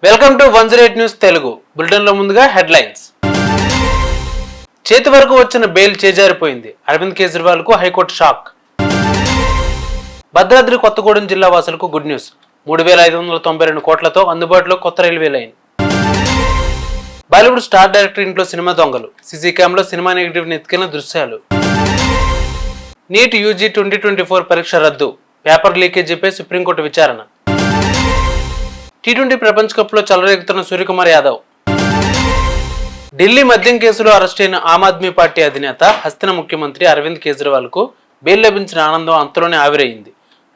Welcome to 108 news Telugu. బులెటిన్లో ముందుగా headlines. చేతి వరకు వచ్చిన బెయిల్ చేజారిపోయింది. అరవింద్ కేజ్రీవాల్కు హైకోర్టు షాక్. భద్రాద్రి కొత్తగూడెం జిల్లా వాసులకు గుడ్ న్యూస్. 3,592 కోట్లతో అందుబాటులో కొత్త railway line. Bollywood star director ఇంట్లో సినిమా దొంగలు. సీసీ క్యామ్లో సినిమా నెగిటివ్ ఎత్తికిన దృశ్యాలు. నీట్ యూజీ 2024 పరీక్ష రద్దు. పేపర్ లీకేజీపై సుప్రీంకోర్టు విచారణ. టీ20 ప్రపంచ కప్లో చెలరేగుతున్న సూర్యకుమార్ యాదవ్. ఢిల్లీ మద్యం కేసులో అరెస్టైన ఆమ్ ఆద్మీ పార్టీ అధినేత హస్తిన ముఖ్యమంత్రి అరవింద్ కేజ్రీవాల్కు బెయిల్ లభించిన ఆనందం అంతలోనే ఆవిరైంది.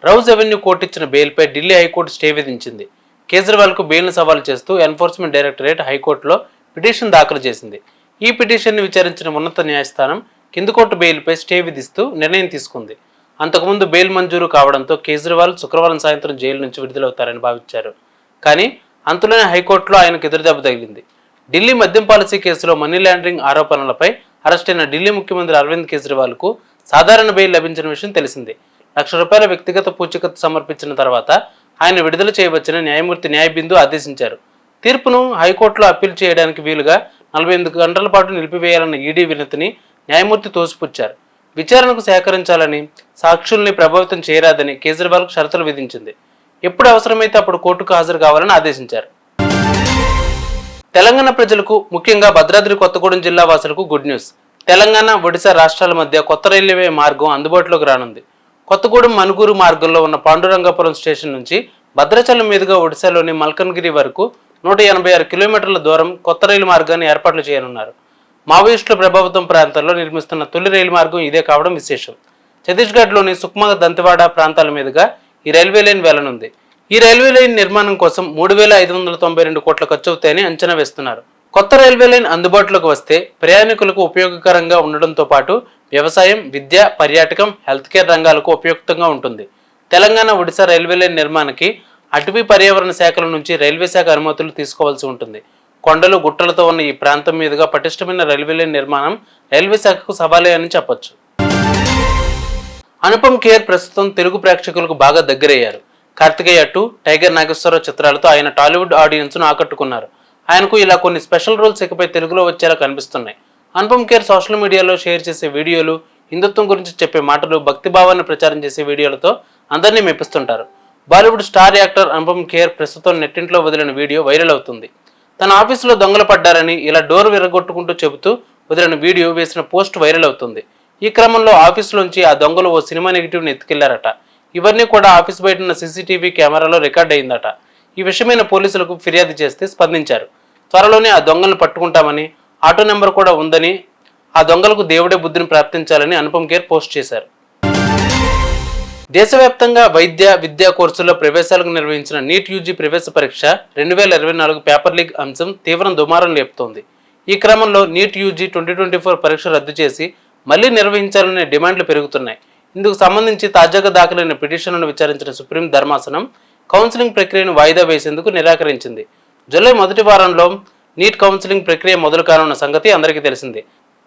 రౌజ్ అవెన్యూ కోర్టు ఇచ్చిన బెయిల్పై ఢిల్లీ హైకోర్టు స్టే విధించింది. కేజ్రీవాల్కు బెయిల్ను సవాలు చేస్తూ ఎన్ఫోర్స్మెంట్ డైరెక్టరేట్ హైకోర్టులో పిటిషన్ దాఖలు చేసింది. ఈ పిటిషన్ను విచారించిన ఉన్నత న్యాయస్థానం కింది కోర్టు బెయిల్పై స్టే విధిస్తూ నిర్ణయం తీసుకుంది. అంతకుముందు బెయిల్ మంజూరు కావడంతో కేజ్రీవాల్ శుక్రవారం సాయంత్రం జైలు నుంచి విడుదలవుతారని భావించారు. కానీ అంతలోనే హైకోర్టులో ఆయనకు ఎదురుదెబ్బ తగిలింది. ఢిల్లీ మద్యం పాలసీ కేసులో మనీ లాండరింగ్ ఆరోపణలపై అరెస్టైన ఢిల్లీ ముఖ్యమంత్రి అరవింద్ కేజ్రీవాల్కు సాధారణ బెయిల్ లభించిన విషయం తెలిసిందే. ₹1,00,000 వ్యక్తిగత పూచీకత్తు సమర్పించిన తర్వాత ఆయన విడుదల చేయవచ్చని న్యాయమూర్తి న్యాయబిందు ఆదేశించారు. తీర్పును హైకోర్టులో అప్పీల్ చేయడానికి వీలుగా 48 గంటల పాటు నిలిపివేయాలన్న ఈడీ వినతిని న్యాయమూర్తి తోసిపుచ్చారు. విచారణకు సహకరించాలని, సాక్షుల్ని ప్రభావితం చేయరాదని కేజ్రీవాల్కు షరతులు విధించింది. ఎప్పుడు అవసరమైతే అప్పుడు కోర్టుకు హాజరు కావాలని ఆదేశించారు. తెలంగాణ ప్రజలకు, ముఖ్యంగా భద్రాద్రి కొత్తగూడెం జిల్లా వాసులకు గుడ్ న్యూస్. తెలంగాణ, ఒడిశా రాష్ట్రాల మధ్య కొత్త రైల్వే మార్గం అందుబాటులోకి రానుంది. కొత్తగూడెం మనుగూరు మార్గంలో ఉన్న పాండురంగాపురం స్టేషన్ నుంచి భద్రాచలం మీదుగా ఒడిశాలోని మల్కన్గిరి వరకు 186 కిలోమీటర్ల దూరం కొత్త రైలు మార్గాన్ని ఏర్పాట్లు చేయనున్నారు. మావోయిస్టుల ప్రభావితం ప్రాంతాల్లో నిర్మిస్తున్న తొలి రైలు మార్గం ఇదే కావడం విశేషం. ఛత్తీస్గఢ్లోని సుక్మా, దంతెవాడ ప్రాంతాల మీదుగా ఈ రైల్వే లైన్ వెళ్లనుంది. ఈ రైల్వే లైన్ నిర్మాణం కోసం 3,592 కోట్ల ఖర్చు అవుతాయని అంచనా వేస్తున్నారు. కొత్త రైల్వే లైన్ అందుబాటులోకి వస్తే ప్రయాణికులకు ఉపయోగకరంగా ఉండడంతో పాటు వ్యవసాయం, విద్య, పర్యాటకం, హెల్త్ కేర్ రంగాలకు ఉపయుక్తంగా ఉంటుంది. తెలంగాణ, ఒడిశా రైల్వే లైన్ నిర్మాణానికి అటవీ పర్యావరణ శాఖల నుంచి రైల్వే శాఖ అనుమతులు తీసుకోవాల్సి ఉంటుంది. కొండలు, గుట్టలతో ఉన్న ఈ ప్రాంతం మీదుగా పటిష్టమైన రైల్వే లైన్ నిర్మాణం రైల్వే శాఖకు సవాలే అని చెప్పొచ్చు. అనుపమ్ ఖేర్ ప్రస్తుతం తెలుగు ప్రేక్షకులకు బాగా దగ్గరయ్యారు. కార్తికేయ 2, టైగర్ నాగేశ్వరరావు చిత్రాలతో ఆయన టాలీవుడ్ ఆడియన్స్ను ఆకట్టుకున్నారు. ఆయనకు ఇలా కొన్ని స్పెషల్ రోల్స్ ఇకపై తెలుగులో వచ్చేలా కనిపిస్తున్నాయి. అనుపమ్ ఖేర్ సోషల్ మీడియాలో షేర్ చేసే వీడియోలు, హిందుత్వం గురించి చెప్పే మాటలు, భక్తిభావాన్ని ప్రచారం చేసే వీడియోలతో అందరినీ మెప్పిస్తుంటారు. బాలీవుడ్ స్టార్ యాక్టర్ అనుపమ్ ఖేర్ ప్రస్తుతం నెట్టింట్లో వదిలిన వీడియో వైరల్ అవుతుంది. తన ఆఫీసులో దొంగలు పడ్డారని ఇలా డోర్ విరగొట్టుకుంటూ చెబుతూ వదిలిన వీడియో వేసిన పోస్ట్ వైరల్ అవుతుంది. ఈ క్రమంలో ఆఫీసులోంచి ఆ దొంగలు ఓ సినిమా నెగిటివ్ని ఎత్తుకెళ్లారట. ఇవన్నీ కూడా ఆఫీస్ బయట ఉన్న సీసీటీవీ కెమెరాలో రికార్డ్ అయిందట. ఈ విషయమైన పోలీసులకు ఫిర్యాదు చేస్తే స్పందించారు. త్వరలోనే ఆ దొంగలను పట్టుకుంటామని, ఆటో నెంబర్ కూడా ఉందని, ఆ దొంగలకు దేవుడే బుద్ధిని ప్రాప్తించాలని అనుపమ్ ఖేర్ పోస్ట్ చేశారు. దేశవ్యాప్తంగా వైద్య, విద్యా కోర్సుల్లో ప్రవేశాలకు నిర్వహించిన నీట్ యూజీ ప్రవేశ పరీక్ష 2024 పేపర్ లీక్ అంశం తీవ్ర దుమారం లేపుతోంది. ఈ క్రమంలో నీట్ యూజీ 2024 పరీక్ష రద్దు చేసి మళ్లీ నిర్వహించాలనే డిమాండ్లు పెరుగుతున్నాయి. ఇందుకు సంబంధించి తాజాగా దాఖలైన పిటిషన్లను విచారించిన సుప్రీం ధర్మాసనం కౌన్సిలింగ్ ప్రక్రియను వాయిదా వేసేందుకు నిరాకరించింది. జూలై మొదటి వారంలో నీట్ కౌన్సిలింగ్ ప్రక్రియ మొదలు కానున్న సంగతి అందరికీ తెలిసిందే.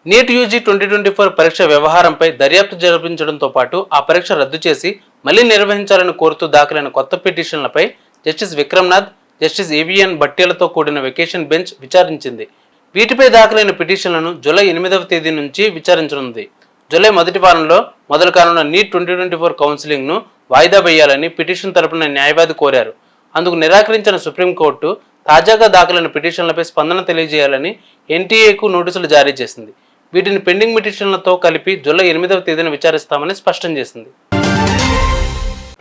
నీట్ యూజీ 2024 పరీక్ష వ్యవహారంపై దర్యాప్తు జరిపించడంతో పాటు ఆ పరీక్ష రద్దు చేసి మళ్లీ నిర్వహించాలని కోరుతూ దాఖలైన కొత్త పిటిషన్లపై జస్టిస్ విక్రమ్నాథ్, జస్టిస్ ఏవిఎన్ భట్టీలతో కూడిన వెకేషన్ బెంచ్ విచారించింది. వీటిపై దాఖలైన పిటిషన్లను జూలై 8వ తేదీ నుంచి విచారించనుంది. జూలై మొదటి వారంలో మొదలు కానున్న నీట్ 2024 కౌన్సిలింగ్ను వాయిదా వేయాలని పిటిషన్ తరపున న్యాయవాది కోరారు. అందుకు నిరాకరించిన సుప్రీంకోర్టు తాజాగా దాఖలైన పిటిషన్లపై స్పందన తెలియజేయాలని ఎన్టీఏకు నోటీసులు జారీ చేసింది. వీటిని పెండింగ్ పిటిషన్లతో కలిపి జూలై 8వ తేదీన విచారిస్తామని స్పష్టం చేసింది.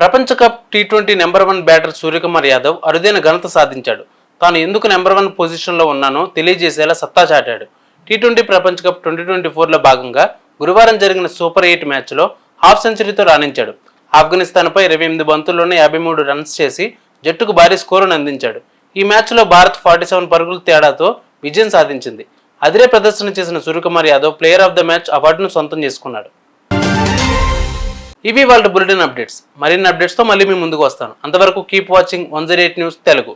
ప్రపంచ cup T20 number 1 batter Suryakumar Yadav అరుదైన ఘనత సాధించాడు. తాను ఎందుకు నెంబర్ 1 పొజిషన్లో ఉన్నానో తెలియజేసేలా సత్తా చాటాడు. టీ20 ప్రపంచ కప్ 2024లో భాగంగా గురువారం జరిగిన సూపర్ 8 మ్యాచ్లో హాఫ్ సెంచరీతో రాణించాడు. ఆఫ్ఘనిస్తాన్పై 28 బంతుల్లోనే 53 రన్స్ చేసి జట్టుకు భారీ స్కోరును అందించాడు. ఈ మ్యాచ్లో భారత్ 47 పరుగుల తేడాతో విజయం సాధించింది. అదిరే ప్రదర్శన చేసిన Suryakumar Yadav player of the match అవార్డును సొంతం చేసుకున్నాడు. ఇవి వాళ్ళ బులెటిన్ అప్డేట్స్. మరిన్ని అప్డేట్స్తో మళ్ళీ మీ ముందుకు వస్తాను. అంతవరకు కీప్ వాచింగ్ 108 న్యూస్ తెలుగు.